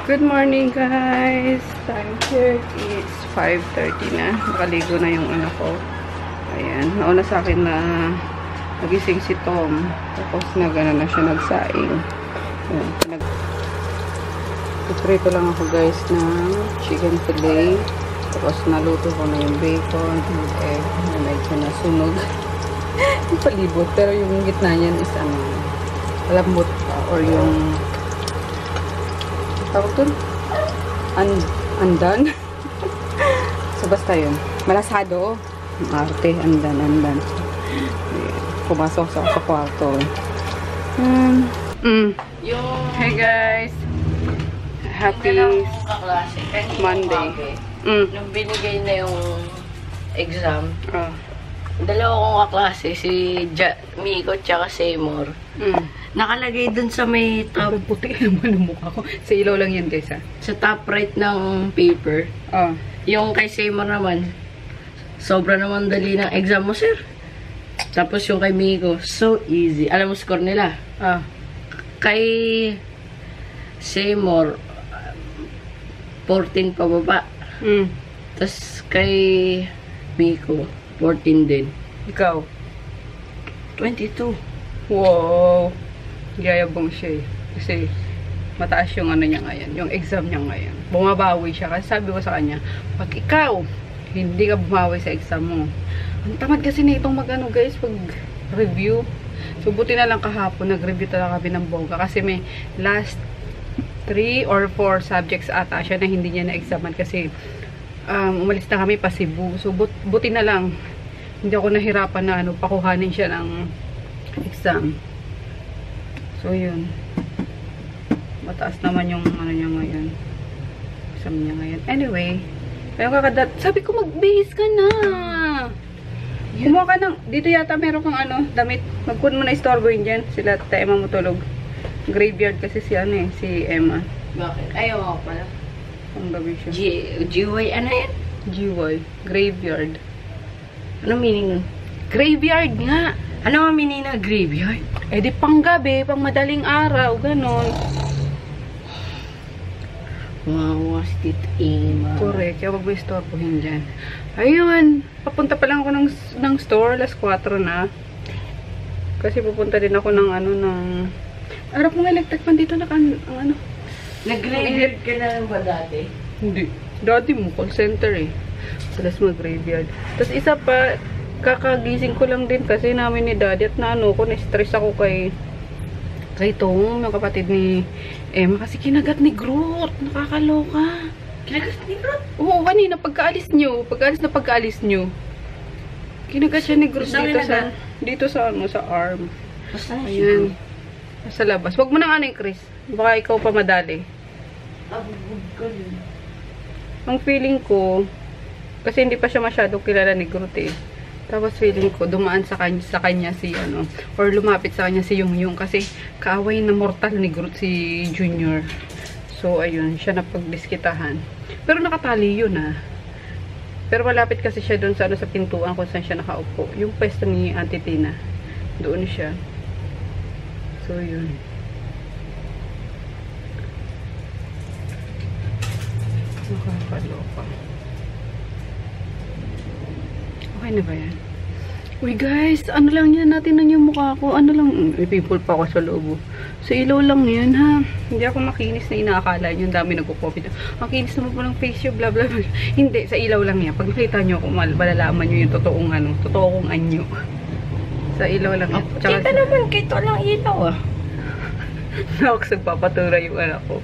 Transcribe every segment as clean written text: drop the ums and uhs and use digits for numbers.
Good morning, guys. Time here is 5:30 na. Nakaligo na yung anak ko. Ayan. Nauna sa akin na nagising si Tom. Tapos nagana na siya nagsaing. Ayan. Prito lang ako, guys, na chicken fillet. Tapos naluto ko na yung bacon, yung egg, na medyo nasunog. Yung palibot. Pero yung gitna niyan is malambot pa. Or yung tawag dun? Andan? So, basta yun. Malasado. Arte, andan. Pumasok sa kwarto. Hey, guys. Happy Monday. Nung binigay na yung exam, dalawa kong kaklase, si Miko tsaka Seymour. Nakalagay dun sa may top. Puti naman ang mukha ko. Sa ilaw lang yun, guys, ha? Sa top right ng paper. Yung kay Seymour naman, sobra naman dali ng exam mo, sir. Tapos yung kay Miko, so easy. Alam mo score nila? Kay Seymour, 14 pababa. Tapos kay Miko, 14 din. Ikaw? 22. Wow! Yayabang siya eh. Kasi mataas yung ano niya ngayon, yung exam niya ngayon. Bumabawi siya. Kasi sabi ko sa kanya, pag ikaw, hindi ka bumawi sa exam mo. Ang tamad kasi na itong mag-ano, guys, pag-review. So, buti na lang kahapon, nag-review talaga kami ng bongga. Kasi may last 3 or 4 subjects ata siya na hindi niya na-examan. Kasi umalis na kami pa Cebu. So, buti na lang, hindi ako nahirapan na pakuhanin siya ng exam. So, yun. Mataas naman yung ano niya ngayon. Exam niya ngayon. Anyway, sabi ko mag-base ka na. Kumuha ka ng, dito yata meron kang damit. Magkuhan mo na istorbohin dyan. Sila, Emma mo tulog. Graveyard kasi si si Emma. Bakit? Ayaw ako pala. Ang gabi siya. GY, ano yan? GY. Graveyard. Ano meaning? Graveyard nga. Ano ang meaning na graveyard? Eh di panggabi, pang madaling araw, ganon. Wow, Tita Emma. Correct. Kaya wag mo istorbohin dyan. Ayun. Papunta pa lang ako ng store. Alas 4 na. Kasi pupunta din ako ng harap ng electric fan dito Nag-graveyard ka na lang ba dati? Hindi. Dati mo, call center eh. Alas mag-graveyard. Tapos isa pa, kakagising ko lang din kasi namin ni daddy at na-stress ako kay Tom, yung kapatid ni Emma, kasi kinagat ni Groot. Nakakaloka. Kinagat ni Groot? Oo, kanina, pagkaalis nyo. Kinagat siya ni Groot dito sa arm. Basta na Ayan. Sa labas. Huwag mo nang Chris. Baka ikaw pa madali. Ang feeling ko, kasi hindi pa siya masyadong kilala ni Groot eh. Tapos feeling ko, dumaan sa kanya si or lumapit sa kanya si Yung kasi kaaway na mortal ni Groot si Junior. So, ayun, siya na pagdiskitahan. Pero nakatali yun Pero malapit kasi siya doon sa pintuan kung saan siya nakaupo. Yung pwesto ni Auntie Tina. Doon siya. So, yun. Nakakaloka. Okay na ba yan? Uy guys, lang yan natin na yung mukha ko. May pimple pa ako sa loob. Sa ilaw lang yan ha. Hindi ako makinis na inaakala nyo. Ang dami nagko-copy. Ang kinis naman po ng face nyo, blah blah blah. Hindi, sa ilaw lang yan. Pag nakita nyo ako, malalaman nyo yung totoong anyo. Sa ilaw lang yan. Kita naman, kito lang ilaw Naks, nagpapatura yung anak ko.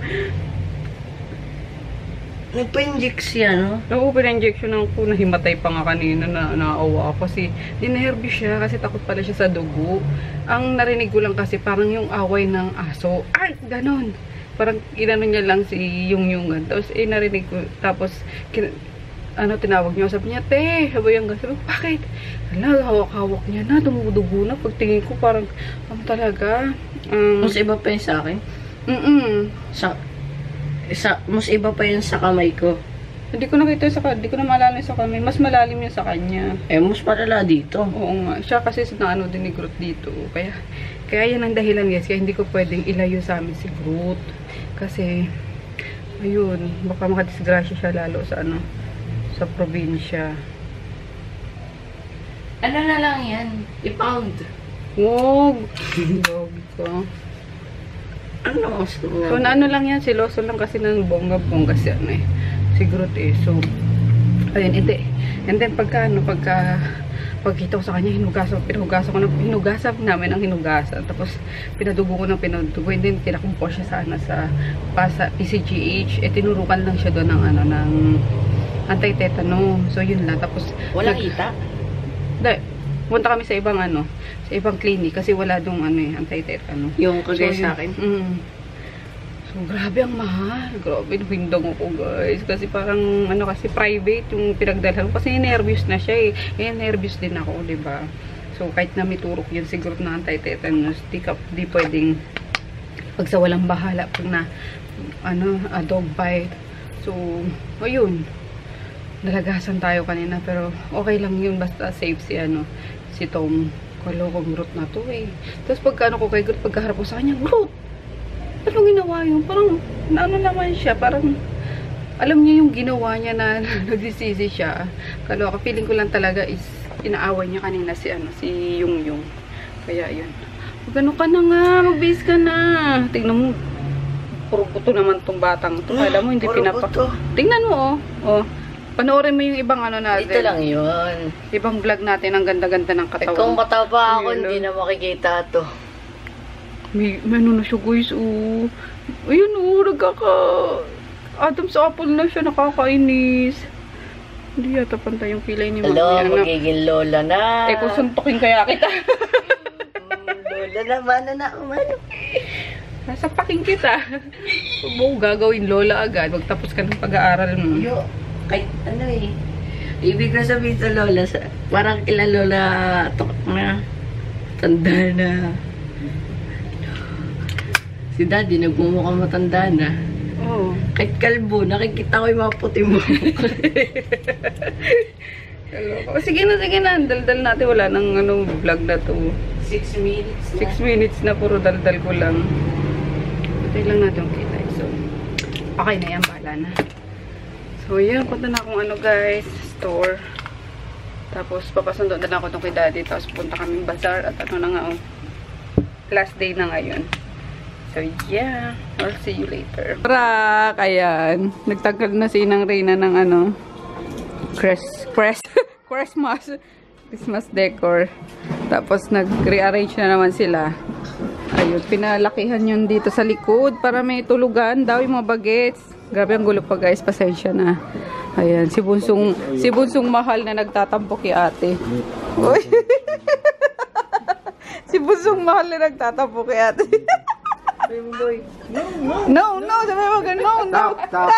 Nagpa-inject siya, no? Pinag-injection ako, nahimatay pa nga kanina na naawa ako kasi dinervyo siya kasi takot pala siya sa dugo. Ang narinig ko lang kasi parang yung away ng aso. Ay, ganon. Parang inano niya lang si Yung. Tapos narinig ko, tapos tinawag niya, sabi niya, te, sabi yung sabi, bakit? Hawak-hawak niya na, dumudugo na. Pagtingin ko parang, talaga. Mas iba pa yun sa akin? Mas iba pa yun sa kamay ko. Hindi ko nakita hindi ko na maalala sa kamay. Mas malalim yun sa kanya. Mas malala dito. Oo nga. Siya kasi din ni Groot dito. Kaya yan ang dahilan, guys. Kaya hindi ko pwedeng ilayo sa amin si Groot. Kasi Ayun, baka makadisgrasya siya lalo sa ano, sa probinsya. Ano na lang yan? I-pound. Wag! Wag ko. Ano? So, na ano lang yan, siloso lang kasi ng bongga-bongga siya, ano eh. Siguro eh. So, ayun, hindi. And then, pagkita ko sa kanya, hinugasan namin ang hinugasan. Tapos, pinadugo ko ng pinadugo. And then, tinakumpo siya sa PCGH. Eh, tinurukan lang siya doon ng, ano, ng anti-tetano. So, yun lang. Tapos, Walang kita? Dahil, punta kami sa ibang, ano, sa ibang clinic. Kasi wala doon, ano, anti-tetano. Yung kagaya So, sa akin? So, grabe ang mahal. Grabe, nahindang ako, guys. Kasi parang, ano, kasi private yung pinagdalhan ko. Kasi nervous na siya, eh. Eh, nervous din ako, diba? So, kahit na may turok yun, siguro na anti-tetanus, di pwedeng pag sa walang bahala, pag na, ano, dog bite. So, ayun. Nalagasan tayo kanina, pero okay lang yun. Basta safe si, ano, si Tom. Kalokong root na to, eh. Tapos, pagka, ano ko kay Groot, pagkaharap ko sa kanya, Groot! Anong ginawa yun? Parang, ano naman siya, parang, alam niya yung ginawa niya na nagsisisi siya. Kaloka, feeling ko lang talaga is, inaaway niya kanina si, ano, si Yung Yung. Kaya, yun. Magano ka na nga, mag-base ka na. Tingnan mo, puro buto naman tong batang to. Alam mo, hindi Tingnan mo, oh. Panoorin mo yung ibang ano natin. Ito lang yun. Ibang vlog natin, ang ganda-ganda ng katawan. Kung mataba ako, hindi na makikita to. May ano na siya, guys, oh. Ayun, oh, Adam sa apple na siya, nakakainis. Hindi yata pantay yung kilay ni Mami. Hello, magiging lola na. Eh, kung suntukin kaya kita. Lola naman na umano. Nasapakin kita. Huwag mo gagawin lola agad. Magtapos ka ng pag-aaral mo. Yo, kahit ano eh. Ibig na sabihin sa lola, parang kila lola na tanda na. Si daddy nagmumukhang matanda na. Oo. Kahit kalbo, nakikita ko yung mga puti mo. Sige na. Daldal natin. Wala nang ano, vlog na to. 6 minutes na. 6 minutes na, puro daldal ko lang. Patay lang natin yung kita. So, okay na yan. Bahala na. So, yan. Punta na akong ano, guys. Store. Tapos, papasundo na lang ako itong kay daddy. Tapos, punta kaming bazaar. At ano na nga, oh. Last day na ngayon. So, yeah. I'll see you later. Prak! Ayan. Nagtanggal na si Inang Reyna ng ano, Christmas decor. Tapos, nag-rearrange na naman sila. Ayun. Pinalakihan yun dito sa likod para may tulugan daw yung mga bagets. Grabe ang gulo pa, guys. Pasensya na. Ayan. Si Bunsong mahal na nagtatampo kay ate. Uy. Si Bunsong mahal na nagtatampo kay ate. No. Sabi mo ganun. No. Stop.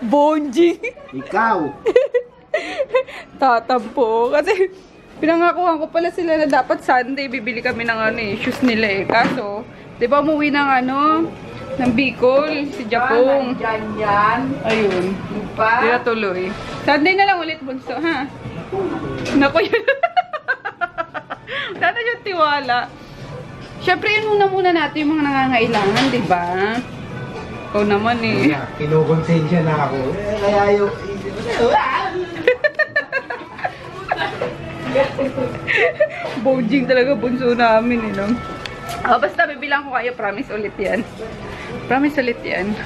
Bonji. Ikaw. Tatampo. Kasi, pinangakuhan ko pala sila na dapat Sunday, bibili kami ng ano eh, shoes nila eh. Kaso, di ba umuwi ng ano, ng Bicol, si Japong. Ayun. Di na tuloy. Sunday na lang ulit, Bunso, ha? Naku yun. Dati yung tiwala. Siyempre, yun muna natin yung mga nangangailangan, di ba? Ikaw naman eh. Kinukonsensya na ako. Kaya yung... Bojing talaga bunso namin, eh, no? Oh, basta bibilang ko kayo, promise ulit yan. Promise ulit yan.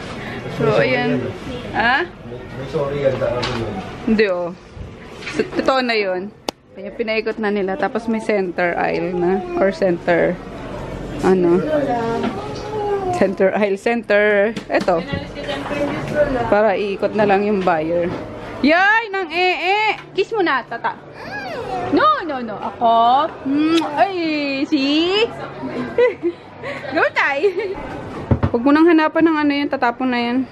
So, ayan. Ha? May sorry yan sa ano yun. Hindi, oh. So, totoo na yun. Kaya pinaikot na nila. Tapos may center aisle na. Or center... Ano? Center aisle. Center... Eto. Para iikot na lang yung buyer. Yay! Nang kiss mo na, tata. No. Ako? Ay, see? Go, tay. Huwag mo nang hanapan ng ano yan. Tatapon na yan.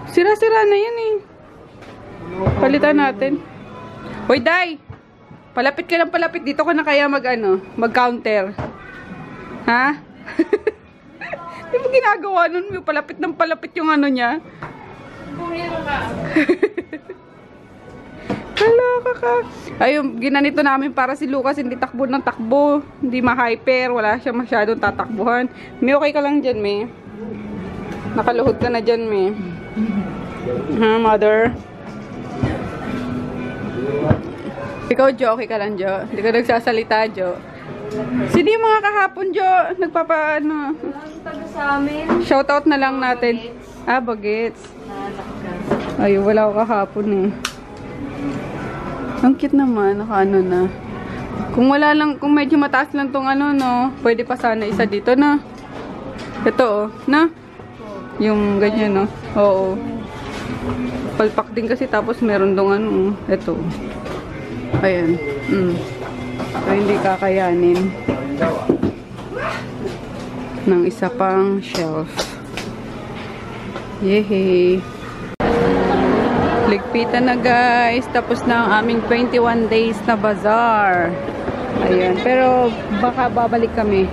Sira-sira na yan eh. Palitan natin. Hoy, day! Palapit ka ng palapit. Dito ka na kaya mag-counter. Ha? Di mo ginagawa nun? May palapit ng palapit yung ano niya. Bumiro ka. Kaloka ka. Ayun, ginanito namin para si Lucas hindi takbo ng takbo. Hindi ma-hyper. Wala siya masyadong tatakbuhan. May okay ka lang dyan, May. Nakaluhod ka na dyan, May. Ha, mother? Ikaw, Jo, okay ka lang, Jo? Hindi ka nagsasalita, Jo. Sino yung mga kahapon, Jo? Nagpapaano? Taga sa amin. Shoutout na lang natin. Ah, bagets. Ay, wala ko kahapon eh. Ang cute naman, naka-ano na. Kung wala lang, kung medyo mataas lang tong ano, no, pwede pa sana isa dito, na. Ito, oh, na. Yung ganyan, no. Oo. Palpak din kasi, tapos meron dong ano, ito. Ayan. So, hindi kakayanin ng isa pang shelf. Yehey! Ligpitan na guys. Tapos na ang aming 21 days na bazaar. Ayan. Pero baka babalik kami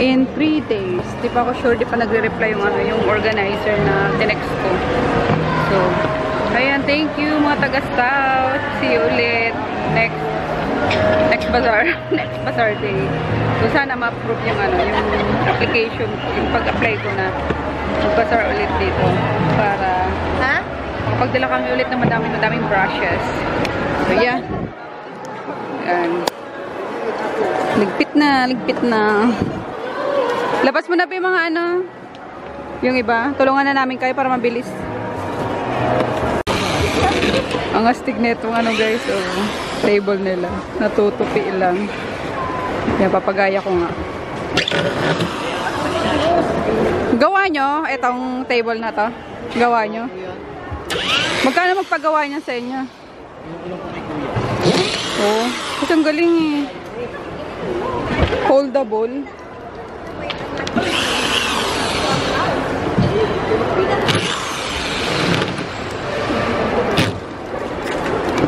in 3 days. Di pa ako sure. Di pa nagre-reply yung, ano, yung organizer na tinext ko. So, ayan. Thank you mga taga-scout. See you ulit next bazaar. Next bazaar day. So, sana ma-approve yung, ano, yung application, yung pag-apply ko na mag-bazaar ulit dito. Para, kapagdala kami ulit ng madaming brushes. So, yeah. Ayan. Ligpit na. Labas mo na pa yung mga ano, yung iba. Tulungan na namin kayo para mabilis. Ang astig na itong ano guys, table nila. Natutupi lang. Yan, papagaya ko nga. Gawa nyo, itong table na to. Gawa nyo. Magkano magpagawa niya sa inyo? Oh, kasi ang galing eh. Foldable.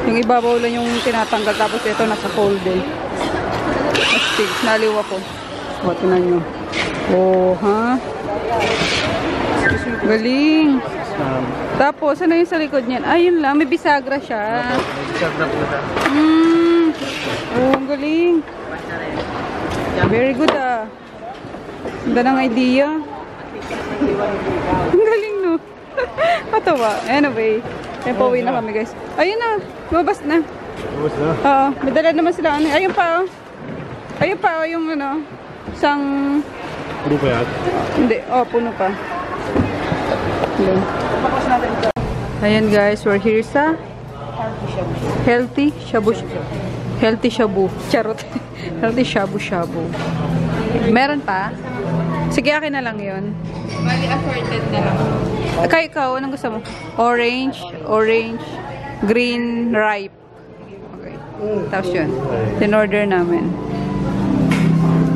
Yung ibabaw lang yung tinatanggal, tapos ito nasa folded. Astig, naliwa ko. O, tinan nyo. Oh, ha? Galing. Tapos, ano yung sa likod niyan? Ayun lang, may bisagra siya. May bisagra po na. Oh, ang galing. Very good ah. Ganda ng idea. Ang galing no. Katawa. Anyway, pauwi na kami guys. Ayun na, lumabas na. Lumabas na? Oo, may dala naman sila. Ayun pa oh. Ayun pa oh, yung ano, isang... Puno pa yan? Hindi, puno pa. Ayan guys, we're here sa Healthy Shabu. Healthy Shabu. Charot. Healthy Shabu Shabu. Meron pa? Sige, akin na lang yun. Bali, assorted na lang. Kaya ikaw, anong gusto mo? Orange, green, ripe. Okay. Tapos yun. Tin-order namin.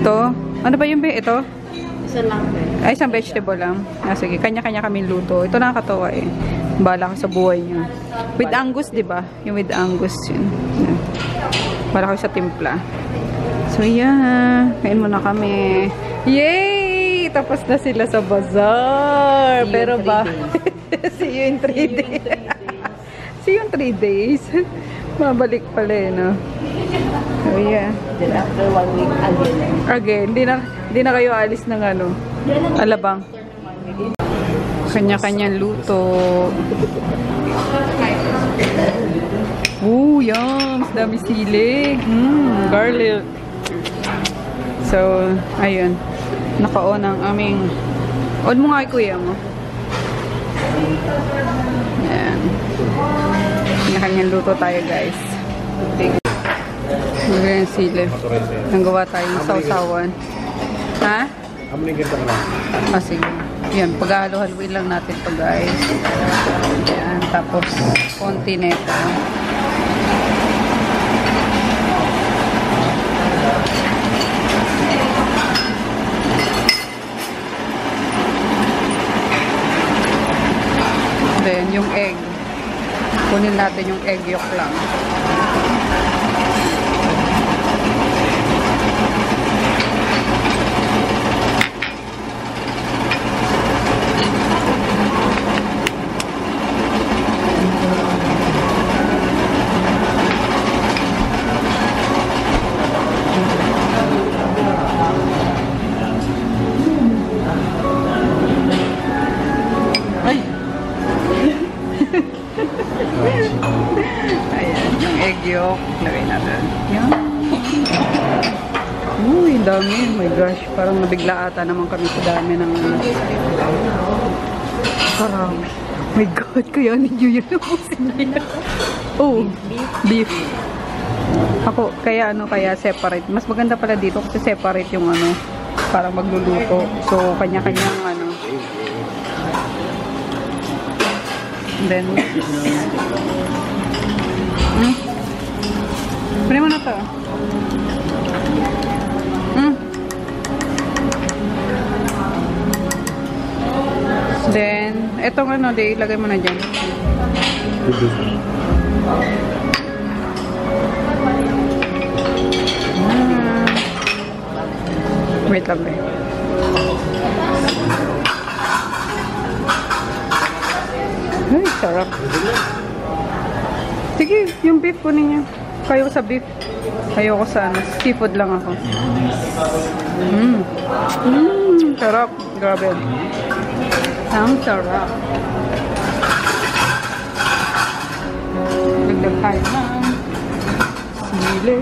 Ito. Ano ba yung ito? Isa lang eh. Ay, isang vegetable lang. Sige, kanya-kanya kami luto. Ito nakakatawa eh. Bala ko sa buhay niyo. With Angus, di ba? Yung with Angus yun. Yan. Bala ko sa timpla. So, yeah. Kain muna kami. Yay! Tapos na sila sa bazaar. Pero ba? See you in 3 days. See you in 3 days. Mabalik pala eh, no? So, yeah. Then after 1 week, Again, hindi na kayo alis ng ano, alabang. Kanya-kanyang luto. Yum! Dami sili. Garlic. So, ayun. Naka-on ang aming... On mo nga kuya mo. Ayan. Kanya-kanyang luto tayo, guys. Magandang sili. Nanggawa tayong sausawan. Ha? Amunin kita ka lang. Sige. Yan, pag-halo-haloin lang natin to guys. Yan, tapos konti nito. Then, yung egg. Kunin natin yung egg yolk lang. yolk. Lagay natin. Yan. Uy, dami. Oh my gosh. Parang nabigla ata naman kami sa dami ng ano. Parang, oh my God, kaya ninyo yun ubusin na yan. Oh, beef. Ako, kaya ano, kaya separate. Mas maganda pala dito kasi separate yung ano, parang magluluto. So, kanya-kanyang ano. And then, pwede mo na to. Then, etong ano, ilagay mo na dyan. Wait lang ba? Ay, sarap. Sige, yung beef kunin niyo. Kayo sa beef. Ayoko sa ano. Seafood lang ako. Sarap. Grabe. Ang sarap. Dagdag tayo ng sili.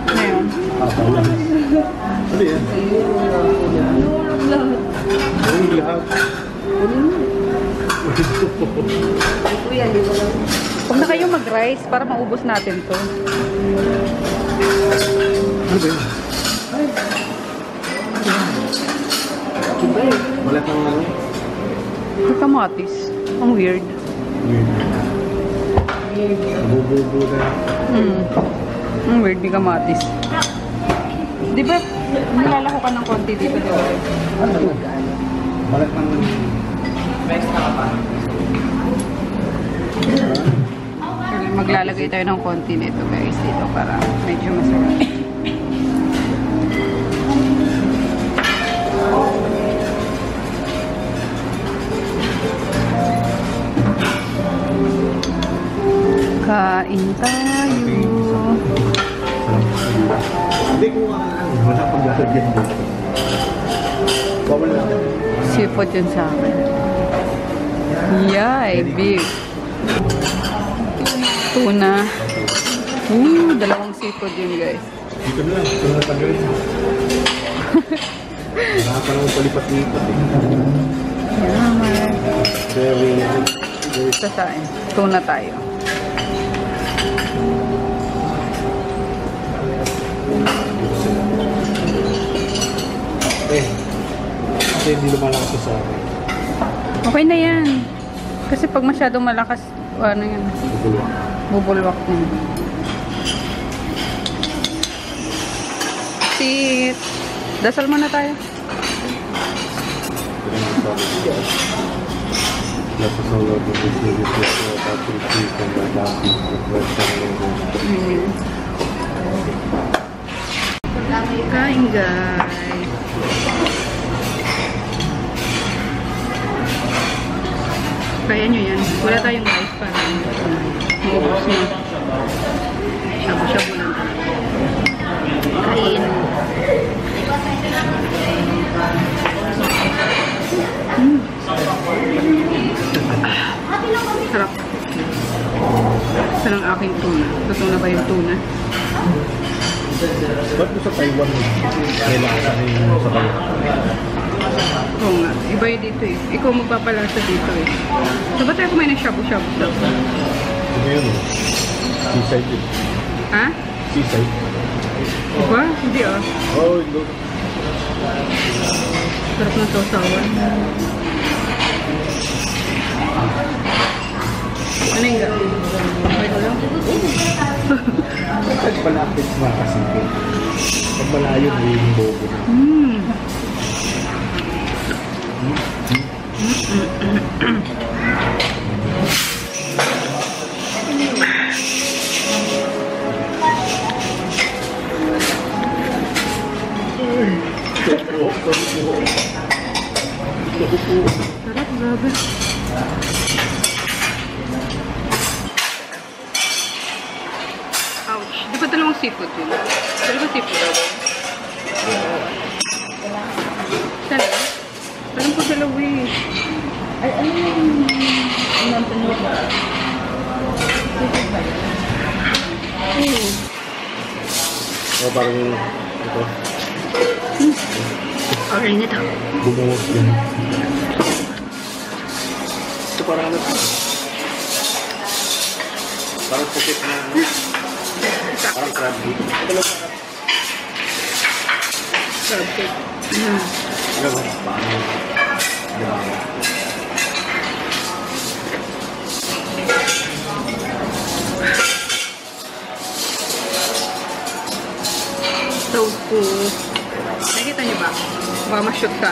Ngayon. Ano yan? Ang lahat. Huwag na kayo mag-rice para maubos natin to. Ano ba yun? Malat ng ano? May kamatis. Ang weird. Bububo na. Ang weird, may kamatis. Di ba, nilalako ka ng konti dito, di ba? Malat ng... Maglalagay tayo ng konti nito guys dito para medyo masarap. Kain tayo. Hindi ko wala pang lalagyan dito. Bawal lang. Seafood yun sa akin. Yay, beef. Tuna. Dalawang seafood yun guys. Dito na lang. Ito na tagal. Wala pa naman palipat-lipat eh. Yaman. Very... Sasain. Tuna tayo. Kasi hindi lumalakas sa akin. Okay na yan. Kasi pag masyadong malakas, ano yan? Bubulwak. Bubulwak na. Sit. Dasal muna tayo. Nasa sa Lord of the Series of Patrick from the Dati of Western Kain guys. Kaya nyo yan. Wala tayong rice para maubos nyo. Shabu-shabu lang talaga. Kain. Sarap. Sarap ang aking tuna. Totoo na ba yung tuna? Ba't mo sa Taiwan kailangan yung sa Taiwan? Oo nga. Iba yun dito eh. Ikaw magpapalasa dito eh. So, ba't tayo kumain ng shabu-shabu? Ano yun eh? Seaside eh. Ha? Seaside? Ba? Hindi ah. Oh, hindi. Sarap ng sausawan. Ano yung gawin? Okay ko lang? Pag malapit na kasi pag malayo na yung bobo na. Sarap, grabe. Ouch. Di ba dalawang seafood yun? Dalawang seafood. Saan? Alam ko dalawa eh. Ay, ano yung mountain mo ba? O parang ito. Okay nito. Bumuhos din. Ito parang ano? Parang pusit na. Parang crab meat. Crab cake. Ano ba? Paano? Diba? So cool. Nakikita niyo ba? Baka ma-shoot ka.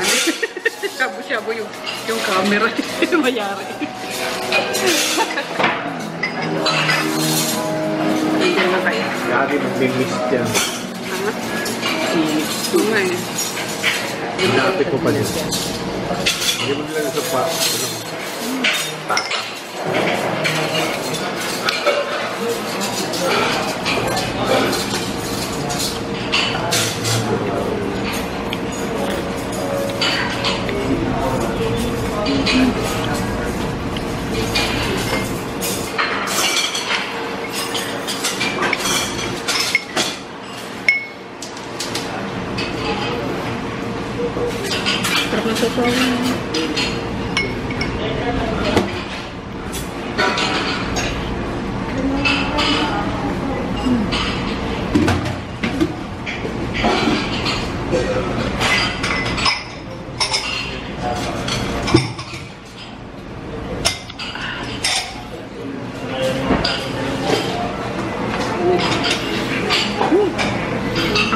Shabu-shabu yung camera. Mayari. Hindi na kayo. Lagi mag-mist yan. Tama? Oo nga eh. Hinapit ko pa din. Hindi mo nila sa pa. Pata. Sarap na soto.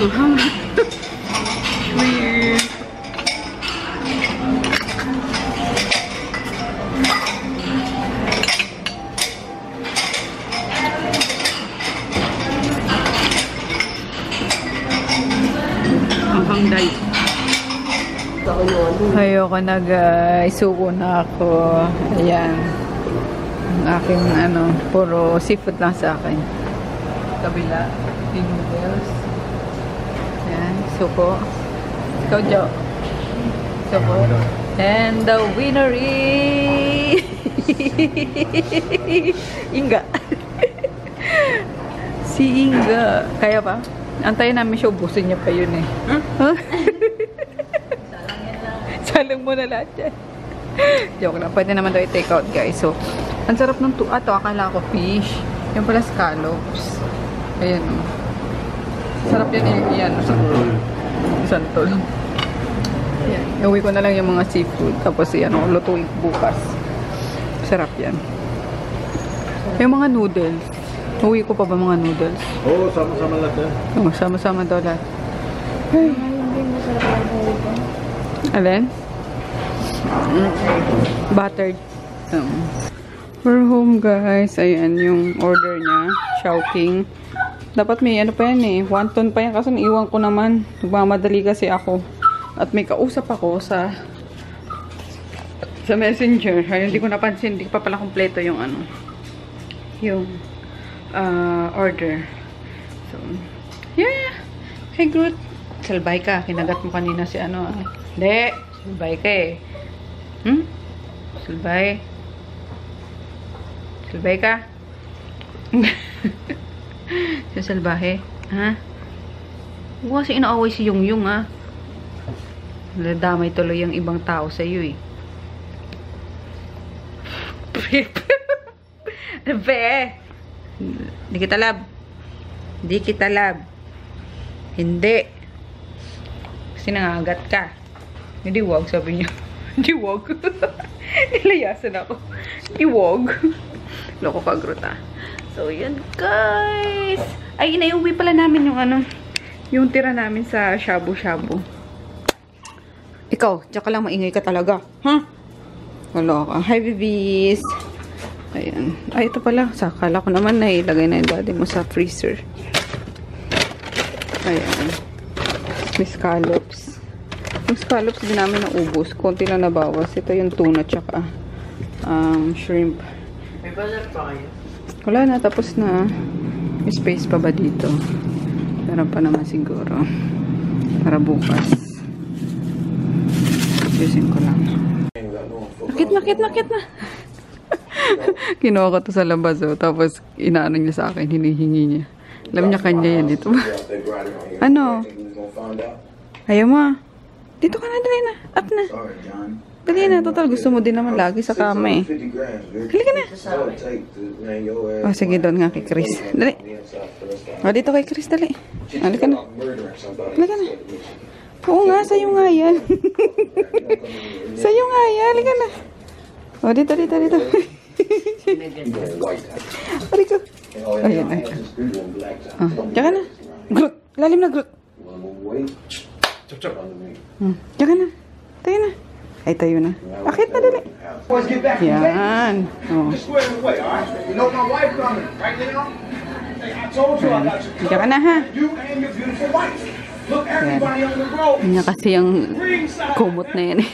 Ang hang. Weird. Ang hangday. Ayoko na guys. Suko na ako. Ayan. Ang aking puro seafood lang sa akin. Kabila. Yung noodles. Ayan. Suko. Ikaw, Jo. Suko. And the winner is... Inga. Si Inga. Kaya ba? Antayin namin siya. Ubusin niya pa yun eh. Huh? Salang mo na lahat yan. Joke lang. Pwede naman daw i-take out guys. So, ang sarap ng tuwa. Ito, akala ko fish. Yung pala scallops. Ayan o. Sarap yan eh. Ayan. Santol. Ayan. Iuwi ko na lang yung mga seafood. Tapos yan o. Lutuin bukas. Sarap yan. Yung mga noodles. Uwi ko pa ba mga noodles? Oo, sama-sama lahat yan. Oo, sama-sama daw lahat. Ay. Alin? Buttered. We're home guys. Ayan yung order niya. Chowking. Dapat may ano pa yan eh. Wonton pa yan. Kaso naiwan ko naman. Nagmamadali kasi ako. At may kausap ako sa messenger. Ayun, hindi ko napansin. Hindi pa pala kompleto yung yung order. So, yeah. Hey Groot. Salbay ka. Kinagat mo kanina si Hindi. Salbay ka eh. Salbay. Salbay ka. Sa salbahe. Ha? Huwag kasi inaaway si Yung ha. Nadamay tuloy yung ibang tao sa iyo eh. Be. Hindi kita lab. Hindi kita lab. Hindi. Kasi nangagat ka. Hindi wag, sabi niya. Hindi wag. Nilayasan ako. Hindi wag. Loko ka, Gruta. So, yan guys. Ay, inaiuwi pala namin yung yung tira namin sa shabu-shabu. Ikaw, tsaka lang maingay ka talaga. Ha? Wala ka. Hi, babies. Ayan. Ay, ito pala. Sakala ko naman na ilagay na yung daddy mo sa freezer. Ayan. May scallops. Yung scallops din namin naubos. Konti lang nabawas. Ito yung tuna tsaka shrimp. May bazar pa kayo? Wala na. Tapos na. May space pa ba dito? Meron pa naman siguro. Para bukas. Ayusin ko lang. Nakit na. Kinuha ko to sa labas, oh. Tapos, inaano niya sa akin, hinihingi niya. Alam niya kanya yan dito. Ano? Ayaw mo. Dito ka na, dali na. Up na. Dali na, total. Gusto mo din naman lagi sa kama eh. Halika na. Oh, sige, doon nga kay Chris. Dali. Oh, dito kay Chris, dali. Halika na. Halika na. Oo nga, sa'yo nga yan. Sa'yo nga yan. Halika na. Oh, dito. Halika. Ayan, ayan. Oh, diyan ka na. Groot. Lalim na, Groot. Diyan ka na. Tayo na. Ay, tayo na. Akit na, dali. Yan. Oh. Diyan ka na, ha? Yan. Yan kasi yung kumot na yan eh.